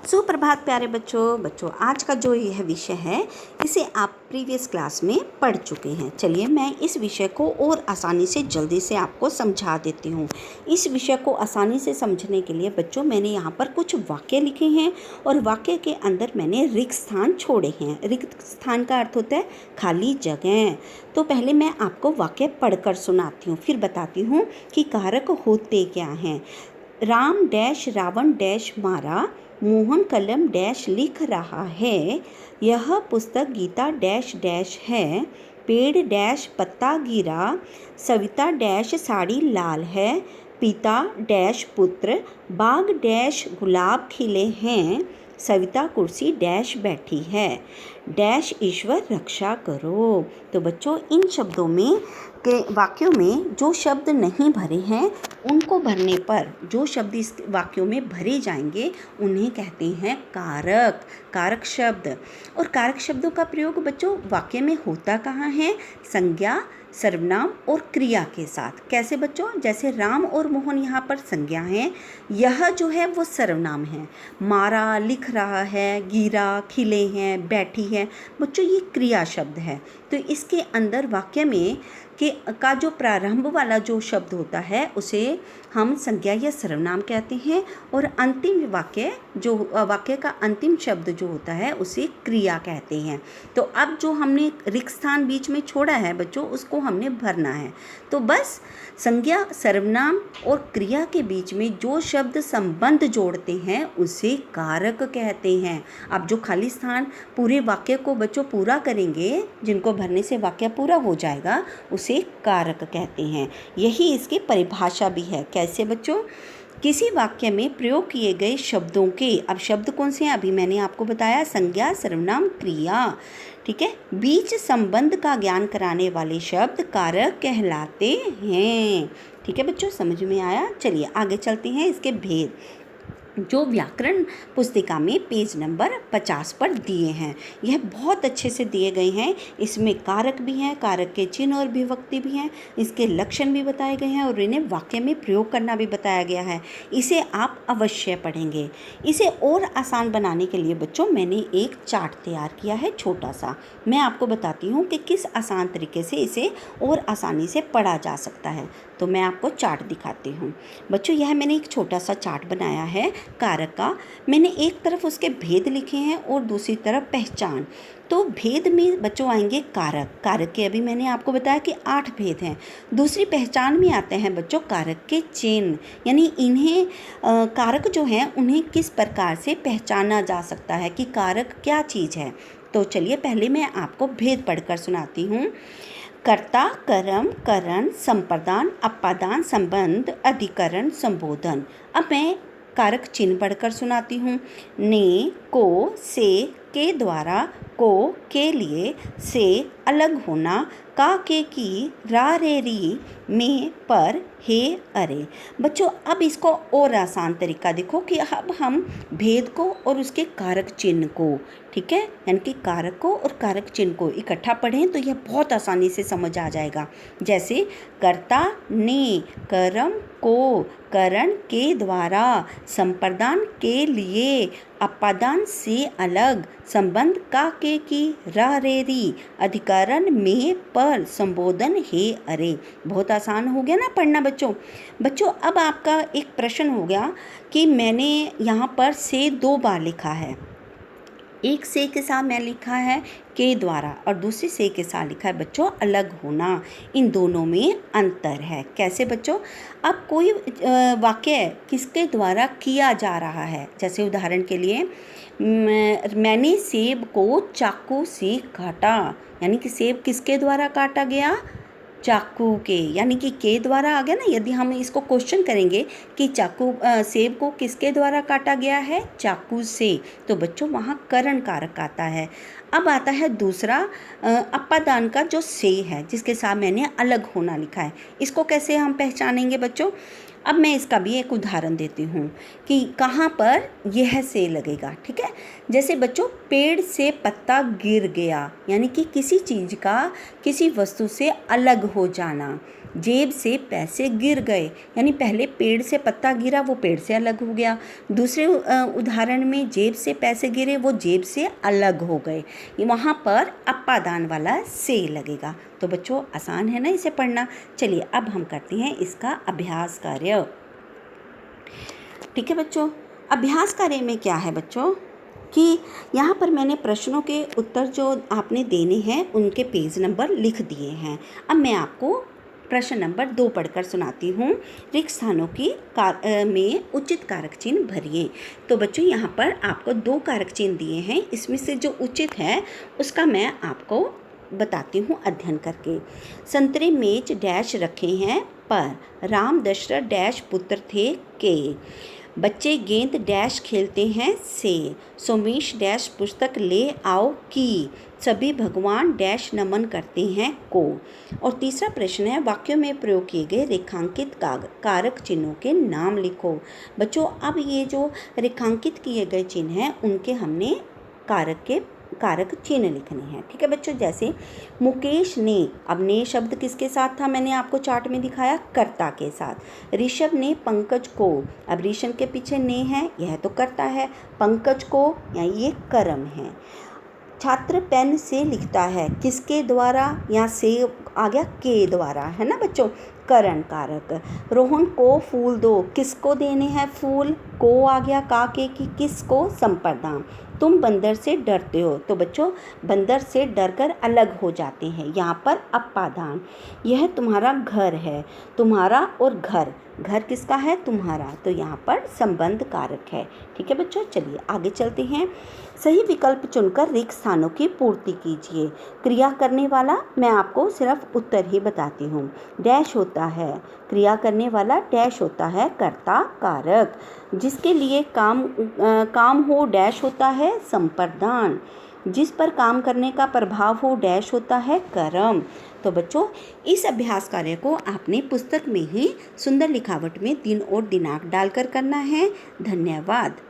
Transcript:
सुप्रभात प्यारे बच्चों आज का जो यह विषय है इसे आप प्रीवियस क्लास में पढ़ चुके हैं। चलिए मैं इस विषय को और आसानी से जल्दी से आपको समझा देती हूँ। इस विषय को आसानी से समझने के लिए बच्चों मैंने यहाँ पर कुछ वाक्य लिखे हैं और वाक्य के अंदर मैंने रिक्त स्थान छोड़े हैं। रिक्त स्थान का अर्थ होता है खाली जगह। तो पहले मैं आपको वाक्य पढ़कर सुनाती हूँ, फिर बताती हूँ कि कारक होते क्या हैं। राम डैश रावण डैश मारा, मोहन कलम डैश लिख रहा है, यह पुस्तक गीता डैश डैश है, पेड़ डैश पत्ता गिरा, सविता डैश साड़ी लाल है, पिता डैश पुत्र, बाग डैश गुलाब खिले हैं, सविता कुर्सी डैश बैठी है, डैश ईश्वर रक्षा करो। तो बच्चों इन शब्दों में के वाक्यों में जो शब्द नहीं भरे हैं उनको भरने पर जो शब्द इस वाक्यों में भरे जाएंगे उन्हें कहते हैं कारक। कारक शब्द। और कारक शब्दों का प्रयोग बच्चों वाक्य में होता कहाँ है? संज्ञा, सर्वनाम और क्रिया के साथ। कैसे बच्चों? जैसे राम और मोहन यहाँ पर संज्ञा हैं, यह जो है वो सर्वनाम है, मारा, लिख रहा है, गिरा, खिले हैं, बैठी है, बच्चों ये क्रिया शब्द है। तो इसके अंदर वाक्य में का जो प्रारंभ वाला जो शब्द होता है उसे हम संज्ञा या सर्वनाम कहते हैं और अंतिम वाक्य का अंतिम शब्द जो होता है उसे क्रिया कहते हैं। तो अब जो हमने रिक्त स्थान बीच में छोड़ा है बच्चों उसको हमने भरना है। तो बस संज्ञा, सर्वनाम और क्रिया के बीच में जो शब्द संबंध जोड़ते हैं उसे कारक कहते हैं। अब जो खाली स्थान पूरे वाक्य को बच्चों पूरा करेंगे, जिनको भरने से वाक्य पूरा हो जाएगा, उसे कारक कहते हैं। यही इसकी परिभाषा भी है। कैसे बच्चों? किसी वाक्य में प्रयोग किए गए शब्दों के, अब शब्द कौन से हैं अभी मैंने आपको बताया, संज्ञा, सर्वनाम, क्रिया, ठीक है, बीच संबंध का ज्ञान कराने वाले शब्द कारक कहलाते हैं। ठीक है बच्चों, समझ में आया? चलिए आगे चलते हैं। इसके भेद जो व्याकरण पुस्तिका में पेज नंबर 50 पर दिए हैं, यह बहुत अच्छे से दिए गए हैं। इसमें कारक भी हैं, कारक के चिन्ह और विभक्ति भी हैं, इसके लक्षण भी बताए गए हैं और इन्हें वाक्य में प्रयोग करना भी बताया गया है। इसे आप अवश्य पढ़ेंगे। इसे और आसान बनाने के लिए बच्चों मैंने एक चार्ट तैयार किया है छोटा सा। मैं आपको बताती हूँ कि किस आसान तरीके से इसे और आसानी से पढ़ा जा सकता है। तो मैं आपको चार्ट दिखाती हूँ बच्चों। यह मैंने एक छोटा सा चार्ट बनाया है कारक का। मैंने एक तरफ उसके भेद लिखे हैं और दूसरी तरफ पहचान। तो भेद में बच्चों आएंगे कारक। कारक के अभी मैंने आपको बताया कि 8 भेद हैं। दूसरी पहचान में आते हैं बच्चों कारक के चिन्ह, यानी इन्हें कारक जो हैं उन्हें किस प्रकार से पहचाना जा सकता है कि कारक क्या चीज़ है। तो चलिए पहले मैं आपको भेद पढ़कर सुनाती हूँ। कर्ता, कर्म, करण, संप्रदान, अपादान, संबंध, अधिकरण, संबोधन। अब मैं कारक चिन्ह पढ़कर सुनाती हूँ। ने, को, से, के द्वारा, को, के लिए, से, अलग होना, का, के, की, रा, रे, री, में, पर, हे, अरे। बच्चों अब इसको और आसान तरीका देखो कि अब हम भेद को और उसके कारक चिन्ह को, ठीक है, यानी कि कारक को और कारक चिन्ह को इकट्ठा पढ़ें तो यह बहुत आसानी से समझ आ जाएगा। जैसे कर्ता ने, कर्म को, करण के द्वारा, संप्रदान के लिए, अपादान से अलग, संबंध का, के, की, रा, रे, री, अधिकरण में, पर, संबोधन, हे, अरे। बहुत आसान हो गया ना पढ़ना बच्चों। बच्चों अब आपका एक प्रश्न हो गया कि मैंने यहाँ पर से 2 बार लिखा है। एक से के साथ मैं लिखा है के द्वारा और दूसरी से के साथ लिखा है बच्चों अलग होना। इन दोनों में अंतर है। कैसे बच्चों? अब कोई वाक्य किसके द्वारा किया जा रहा है, जैसे उदाहरण के लिए मैंने सेब को चाकू से काटा, यानी कि सेब किसके द्वारा काटा गया? चाकू के, यानी कि के द्वारा आ गया ना। यदि हम इसको क्वेश्चन करेंगे कि सेब को किसके द्वारा काटा गया है? चाकू से, तो बच्चों वहाँ करण कारक आता है। अब आता है दूसरा अपादान का जो से है, जिसके साथ मैंने अलग होना लिखा है। इसको कैसे हम पहचानेंगे बच्चों? अब मैं इसका भी एक उदाहरण देती हूँ कि कहाँ पर यह से लगेगा। ठीक है, जैसे बच्चों पेड़ से पत्ता गिर गया, यानी कि किसी चीज़ का किसी वस्तु से अलग हो जाना। जेब से पैसे गिर गए, यानी पहले पेड़ से पत्ता गिरा, वो पेड़ से अलग हो गया। दूसरे उदाहरण में जेब से पैसे गिरे, वो जेब से अलग हो गए। वहाँ पर अपादान वाला से लगेगा। तो बच्चों आसान है ना इसे पढ़ना। चलिए अब हम करते हैं इसका अभ्यास कार्य। ठीक है बच्चों, अभ्यास कार्य में क्या है बच्चों कि यहाँ पर मैंने प्रश्नों के उत्तर जो आपने देने हैं उनके पेज नंबर लिख दिए हैं। अब मैं आपको प्रश्न नंबर 2 पढ़कर सुनाती हूँ। रिक्त स्थानों की में उचित कारक चिन्ह भरिए। तो बच्चों यहाँ पर आपको 2 कारक चिन्ह दिए हैं, इसमें से जो उचित है उसका मैं आपको बताती हूँ अध्ययन करके। संतरे मेज डैश रखे हैं पर राम दशरथ डैश पुत्र थे के। बच्चे गेंद डैश खेलते हैं से। सोमेश डैश पुस्तक ले आओ की। सभी भगवान डैश नमन करते हैं को। और तीसरा प्रश्न है, वाक्यों में प्रयोग किए गए रेखांकित कारक चिन्हों के नाम लिखो। बच्चों अब ये जो रेखांकित किए गए चिन्ह हैं उनके हमने कारक चिन्ह लिखने हैं। ठीक है बच्चों, जैसे मुकेश ने, अब ने शब्द किसके साथ था, मैंने आपको चार्ट में दिखाया, कर्ता के साथ। ऋषभ ने पंकज को, अब ऋषभ के पीछे ने है, यह तो कर्ता है। पंकज को या ये कर्म है। छात्र पेन से लिखता है, किसके द्वारा, यहाँ से आ गया के द्वारा, है ना बच्चों, करण कारक। रोहन को फूल दो, किसको देने हैं फूल, को आ गया का के की, किसको, संपदा। तुम बंदर से डरते हो, तो बच्चों बंदर से डरकर अलग हो जाते हैं, यहाँ पर अपादान। यह तुम्हारा घर है, तुम्हारा और घर, घर किसका है, तुम्हारा, तो यहाँ पर संबंध कारक है। ठीक है बच्चों, चलिए आगे चलते हैं। सही विकल्प चुनकर रिक्त स्थानों की पूर्ति कीजिए। क्रिया करने वाला, मैं आपको सिर्फ उत्तर ही बताती हूँ। डैश होता है, क्रिया करने वाला डैश होता है, कर्ता कारक। जिसके लिए काम हो डैश होता है, संप्रदान। जिस पर काम करने का प्रभाव हो डैश होता है, कर्म। तो बच्चों इस अभ्यास कार्य को आपने पुस्तक में ही सुंदर लिखावट में दिन और दिनांक डालकर करना है। धन्यवाद।